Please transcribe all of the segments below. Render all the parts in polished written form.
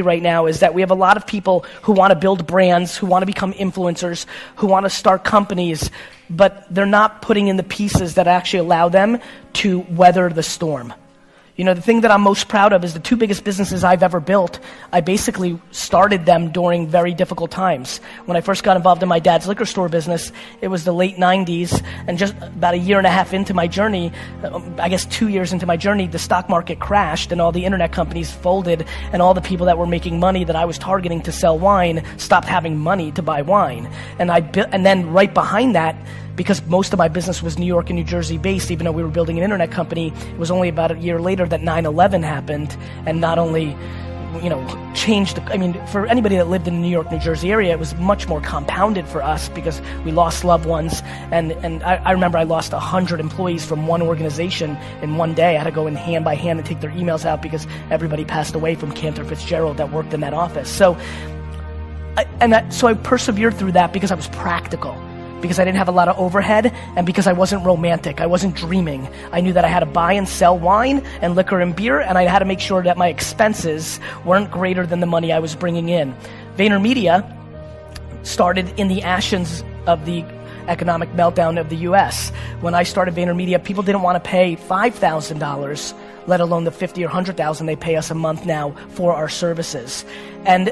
right now is that we have a lot of people who want to build brands, who want to become influencers, who want to start companies, but they're not putting in the pieces that actually allow them to weather the storm. You know, the thing that I'm most proud of is the two biggest businesses I've ever built. I basically started them during very difficult times. When I first got involved in my dad's liquor store business, it was the late 90s, and just about a year and a half into my journey, I guess 2 years into my journey, the stock market crashed and all the internet companies folded, and all the people that were making money that I was targeting to sell wine stopped having money to buy wine. And then right behind that, because most of my business was New York and New Jersey based, even though we were building an internet company, it was only about a year later that 9/11 happened, and not only, changed, for anybody that lived in the New York, New Jersey area, it was much more compounded for us because we lost loved ones, and I remember I lost 100 employees from one organization in one day. I had to go in hand by hand and take their emails out because everybody passed away from Cantor Fitzgerald that worked in that office. So I persevered through that because I was practical, because I didn't have a lot of overhead, and because I wasn't romantic. I wasn't dreaming. I knew that I had to buy and sell wine and liquor and beer, and I had to make sure that my expenses weren't greater than the money I was bringing in. VaynerMedia started in the ashes of the economic meltdown of the US. When I started VaynerMedia, people didn't want to pay $5,000, let alone the $50,000 or $100,000 they pay us a month now for our services. And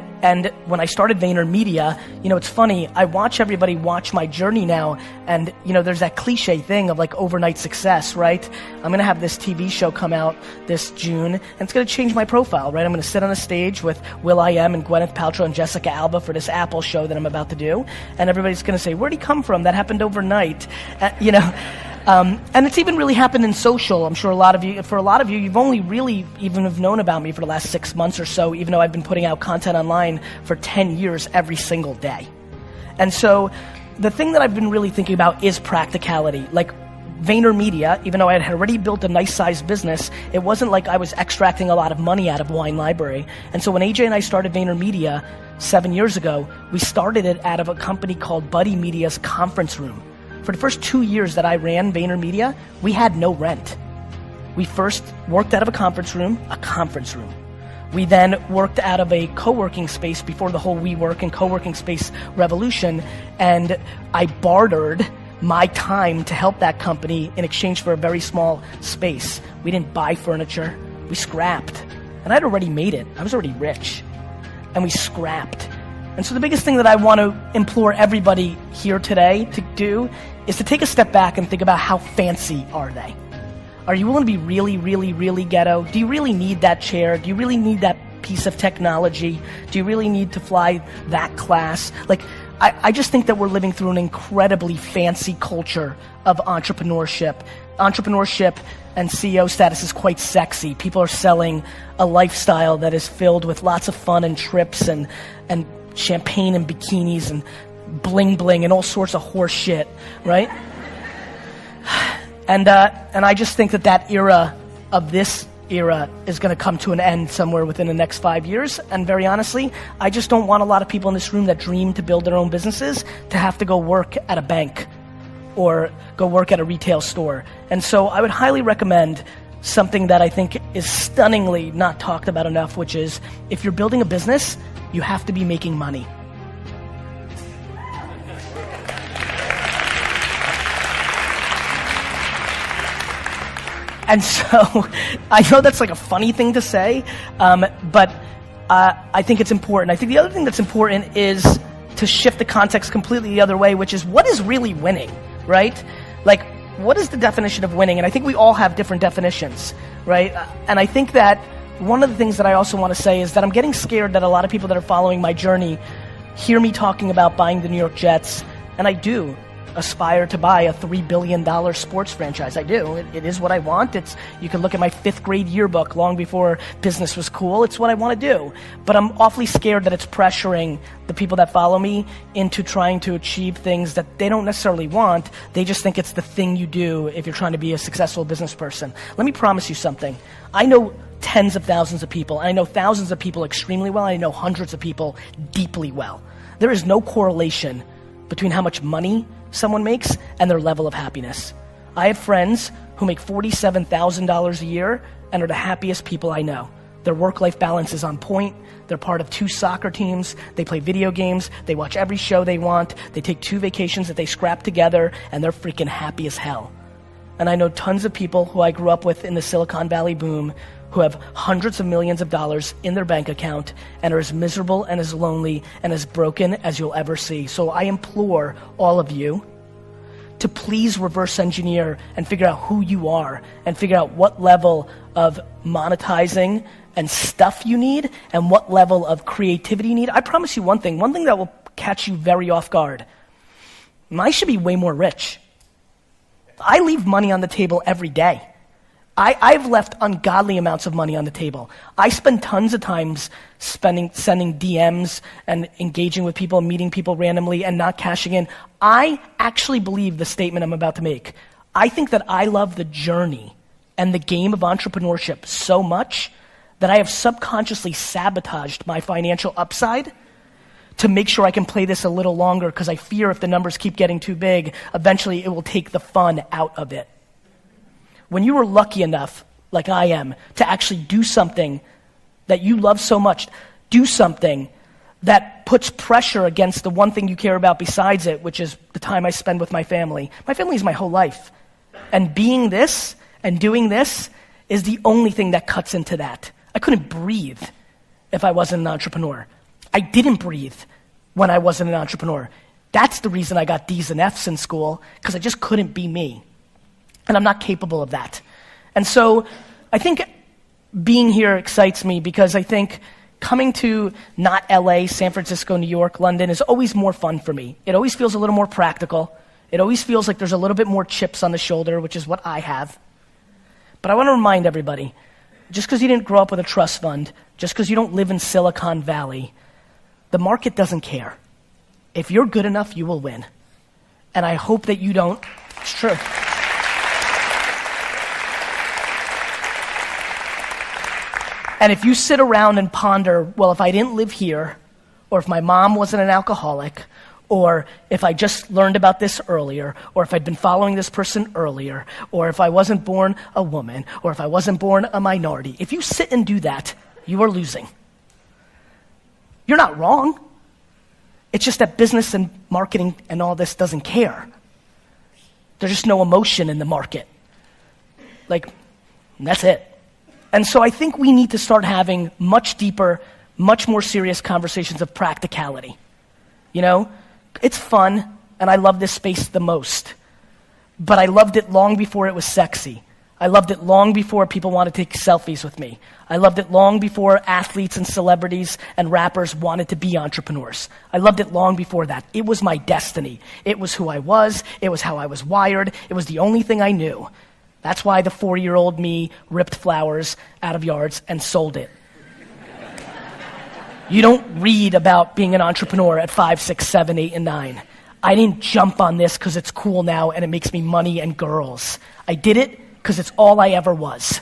when I started VaynerMedia, it's funny, I watch everybody watch my journey now, and there's that cliche thing of like overnight success, right? I'm gonna have this TV show come out this June, and it's gonna change my profile, right? I'm gonna sit on a stage with Will.i.am and Gwyneth Paltrow and Jessica Alba for this Apple show that I'm about to do, and everybody's gonna say, where'd he come from? That happened overnight, and it's even really happened in social. I'm sure for a lot of you, you've only really even have known about me for the last 6 months or so, even though I've been putting out content online for 10 years every single day. And so the thing that I've been really thinking about is practicality. Like VaynerMedia, even though I had already built a nice sized business, it wasn't like I was extracting a lot of money out of Wine Library. And so when AJ and I started VaynerMedia 7 years ago, we started it out of a company called Buddy Media's conference room. For the first 2 years that I ran VaynerMedia, we had no rent. We first worked out of a conference room. We then worked out of a co-working space before the whole WeWork and co-working space revolution, and I bartered my time to help that company in exchange for a very small space. We didn't buy furniture, we scrapped. And I'd already made it, I was already rich. And we scrapped. And so the biggest thing that I want to implore everybody here today to do is to take a step back and think about how fancy are they? Are you willing to be really, really, really ghetto? Do you really need that chair? Do you really need that piece of technology? Do you really need to fly that class? Like, I just think that we're living through an incredibly fancy culture of entrepreneurship. Entrepreneurship and CEO status is quite sexy. People are selling a lifestyle that is filled with lots of fun and trips and champagne and bikinis and bling bling and all sorts of horse shit, right? And I just think that era of this era is going to come to an end somewhere within the next 5 years. And very honestly, I just don't want a lot of people in this room that dream to build their own businesses to have to go work at a bank or go work at a retail store. And so I would highly recommend something that I think is stunningly not talked about enough, which is if you're building a business, you have to be making money. And so, I know that's like a funny thing to say, but I think it's important. I think the other thing that's important is to shift the context completely the other way, which is what is really winning, right? Like, what is the definition of winning? And I think we all have different definitions, right? And I think that one of the things that I also want to say is that I'm getting scared that a lot of people that are following my journey hear me talking about buying the New York Jets, and I do aspire to buy a $3 billion sports franchise. I do. It is what I want. You can look at my 5th grade yearbook long before business was cool. It's what I want to do. But I'm awfully scared that it's pressuring the people that follow me into trying to achieve things that they don't necessarily want. They just think it's the thing you do if you're trying to be a successful business person. Let me promise you something. I know tens of thousands of people. I know thousands of people extremely well. I know hundreds of people deeply well. There is no correlation between how much money someone makes and their level of happiness. I have friends who make $47,000 a year and are the happiest people I know. Their work-life balance is on point. They're part of 2 soccer teams. They play video games. They watch every show they want. They take 2 vacations that they scrap together, and they're freaking happy as hell. And I know tons of people who I grew up with in the Silicon Valley boom who have hundreds of millions of dollars in their bank account and are as miserable and as lonely and as broken as you'll ever see. So I implore all of you to please reverse engineer and figure out who you are and figure out what level of monetizing and stuff you need and what level of creativity you need. I promise you one thing that will catch you very off guard. I should be way more rich. I leave money on the table every day. I've left ungodly amounts of money on the table. I spend tons of times sending DMs and engaging with people and meeting people randomly and not cashing in. I actually believe the statement I'm about to make. I think that I love the journey and the game of entrepreneurship so much that I have subconsciously sabotaged my financial upside to make sure I can play this a little longer because I fear if the numbers keep getting too big, eventually it will take the fun out of it. When you are lucky enough, like I am, to actually do something that you love so much, do something that puts pressure against the one thing you care about besides it, which is the time I spend with my family. My family is my whole life. And being this and doing this is the only thing that cuts into that. I couldn't breathe if I wasn't an entrepreneur. I didn't breathe when I wasn't an entrepreneur. That's the reason I got D's and F's in school, because I just couldn't be me. And I'm not capable of that. And so I think being here excites me because I think coming to not LA, San Francisco, New York, London is always more fun for me. It always feels a little more practical. It always feels like there's a little bit more chips on the shoulder, which is what I have. But I want to remind everybody, just because you didn't grow up with a trust fund, just because you don't live in Silicon Valley, the market doesn't care. If you're good enough, you will win. And I hope that you don't. It's true. And if you sit around and ponder, well, if I didn't live here, or if my mom wasn't an alcoholic, or if I just learned about this earlier, or if I'd been following this person earlier, or if I wasn't born a woman, or if I wasn't born a minority, if you sit and do that, you are losing. You're not wrong. It's just that business and marketing and all this doesn't care. There's just no emotion in the market. That's it. And so I think we need to start having much deeper, much more serious conversations of practicality. You know, it's fun, and I love this space the most. But I loved it long before it was sexy. I loved it long before people wanted to take selfies with me. I loved it long before athletes and celebrities and rappers wanted to be entrepreneurs. I loved it long before that. It was my destiny. It was who I was. It was how I was wired. It was the only thing I knew. That's why the 40-year-old me ripped flowers out of yards and sold it. You don't read about being an entrepreneur at 5, 6, 7, 8, and 9. I didn't jump on this because it's cool now and it makes me money and girls. I did it because it's all I ever was.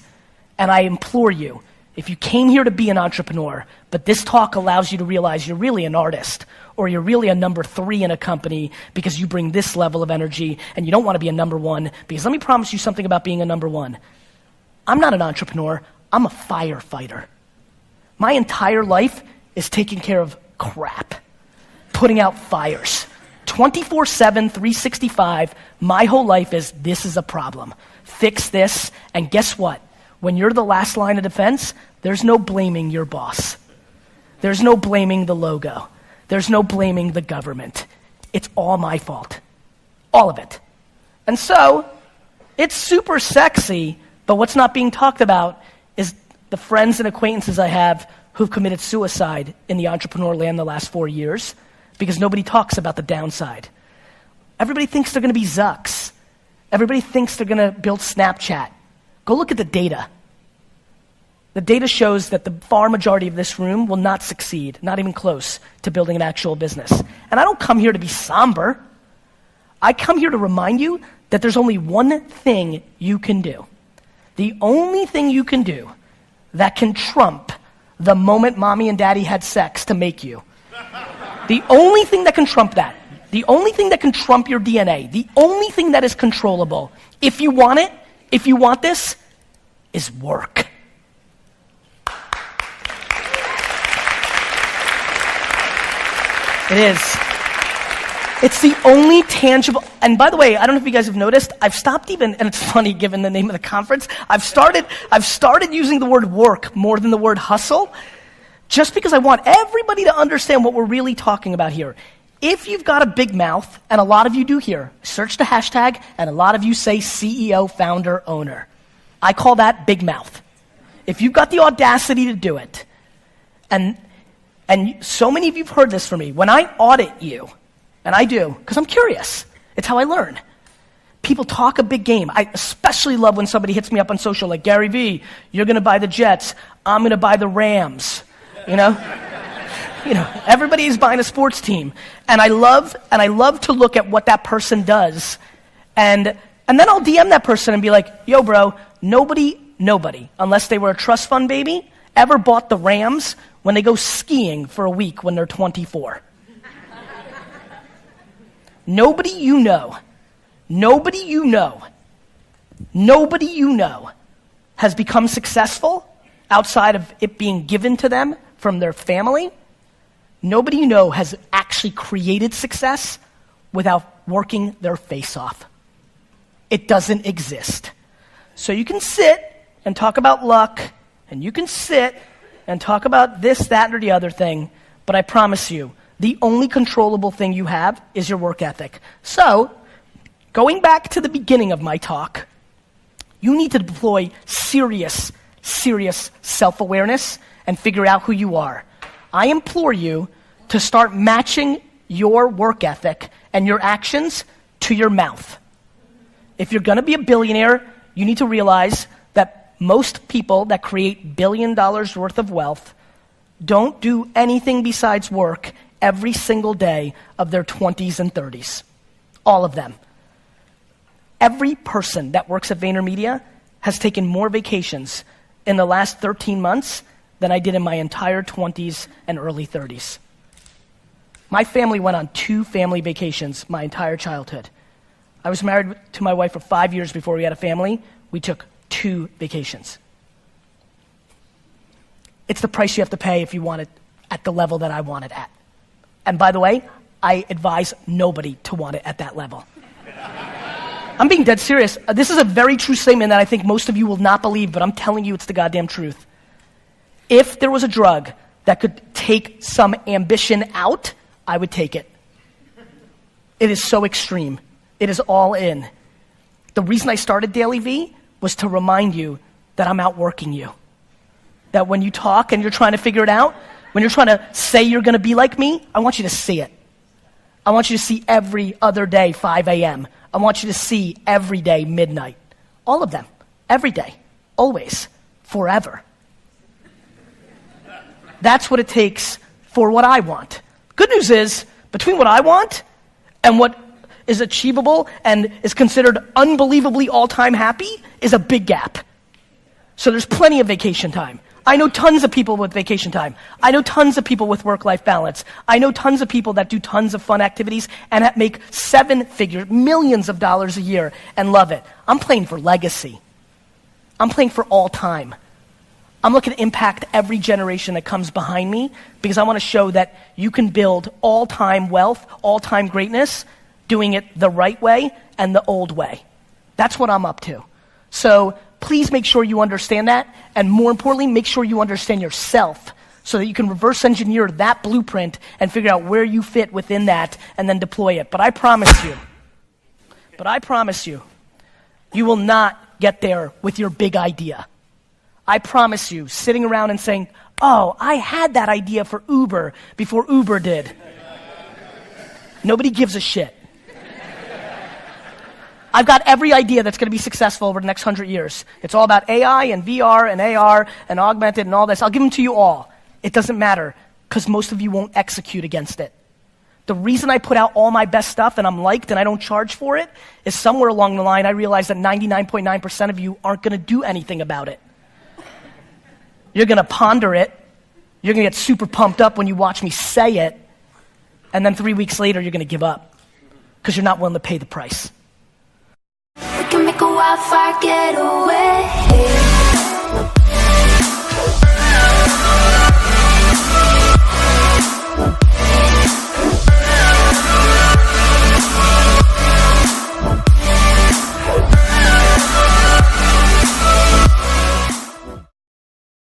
And I implore you, if you came here to be an entrepreneur, but this talk allows you to realize you're really an artist, or you're really a number 3 in a company because you bring this level of energy and you don't want to be a number 1, because let me promise you something about being a number 1. I'm not an entrepreneur, I'm a firefighter. My entire life is taking care of crap, putting out fires. 24/7, 365, my whole life is, this is a problem. Fix this, and guess what? When you're the last line of defense, there's no blaming your boss. There's no blaming the logo. There's no blaming the government. It's all my fault. All of it. And so, it's super sexy, but what's not being talked about is the friends and acquaintances I have who've committed suicide in the entrepreneur land the last 4 years, because nobody talks about the downside. Everybody thinks they're going to be Zucks. Everybody thinks they're going to build Snapchat. Go look at the data. The data shows that the far majority of this room will not succeed, not even close to building an actual business. And I don't come here to be somber. I come here to remind you that there's only one thing you can do. The only thing you can do that can trump the moment mommy and daddy had sex to make you. The only thing that can trump that, the only thing that can trump your DNA, the only thing that is controllable, if you want it, if you want this, is work. It is. It's the only tangible, and by the way, I don't know if you guys have noticed, I've stopped even, and it's funny given the name of the conference, I've started using the word work more than the word hustle, just because I want everybody to understand what we're really talking about here. If you've got a big mouth, and a lot of you do here, search the hashtag, and a lot of you say CEO, founder, owner. I call that big mouth. If you've got the audacity to do it, and so many of you have heard this from me, when I audit you, and I do, because I'm curious. It's how I learn. People talk a big game. I especially love when somebody hits me up on social, like, Gary V, you're going to buy the Jets. I'm going to buy the Rams. You know? Everybody's buying a sports team. And I love to look at what that person does. And then I'll DM that person and be like, yo, bro, nobody, unless they were a trust fund baby, ever bought the Rams when they go skiing for a week when they're 24. Nobody you know has become successful outside of it being given to them from their family. Nobody you know has actually created success without working their face off. It doesn't exist. So you can sit and talk about luck, and you can sit and talk about this, that, or the other thing, but I promise you, the only controllable thing you have is your work ethic. So, going back to the beginning of my talk, you need to deploy serious self-awareness and figure out who you are. I implore you to start matching your work ethic and your actions to your mouth. If you're going to be a billionaire, you need to realize that most people that create $1 billion worth of wealth don't do anything besides work every single day of their 20s and 30s. All of them. Every person that works at VaynerMedia has taken more vacations in the last 13 months than I did in my entire 20s and early 30s. My family went on 2 family vacations my entire childhood. I was married to my wife for 5 years before we had a family. We took 2 vacations. It's the price you have to pay if you want it at the level that I want it at. And by the way, I advise nobody to want it at that level. I'm being dead serious. This is a very true statement that I think most of you will not believe, but I'm telling you it's the goddamn truth. If there was a drug that could take some ambition out, I would take it. It is so extreme. It is all in. The reason I started Daily V was to remind you that I'm outworking you. That when you talk and you're trying to figure it out, when you're trying to say you're going to be like me, I want you to see it. I want you to see every other day 5 a.m. I want you to see every day midnight. All of them. Every day. Always. Forever. That's what it takes for what I want. Good news is, between what I want and what is achievable and is considered unbelievably all-time happy is a big gap. So there's plenty of vacation time. I know tons of people with vacation time. I know tons of people with work-life balance. I know tons of people that do tons of fun activities and that make 7 figures, millions of dollars a year and love it. I'm playing for legacy. I'm playing for all time. I'm looking to impact every generation that comes behind me because I want to show that you can build all-time wealth, all-time greatness, doing it the right way and the old way. That's what I'm up to. So please make sure you understand that, and more importantly, make sure you understand yourself so that you can reverse engineer that blueprint and figure out where you fit within that and then deploy it. But I promise you, you will not get there with your big idea. I promise you, sitting around and saying, oh, I had that idea for Uber before Uber did. Nobody gives a shit. I've got every idea that's going to be successful over the next 100 years. It's all about AI and VR and AR and augmented and all this. I'll give them to you all. It doesn't matter because most of you won't execute against it. The reason I put out all my best stuff and I'm liked and I don't charge for it is somewhere along the line I realized that 99.9% of you aren't going to do anything about it. You're going to ponder it. You're going to get super pumped up when you watch me say it. And then 3 weeks later, you're going to give up because you're not willing to pay the price. We can make a wildfire get away.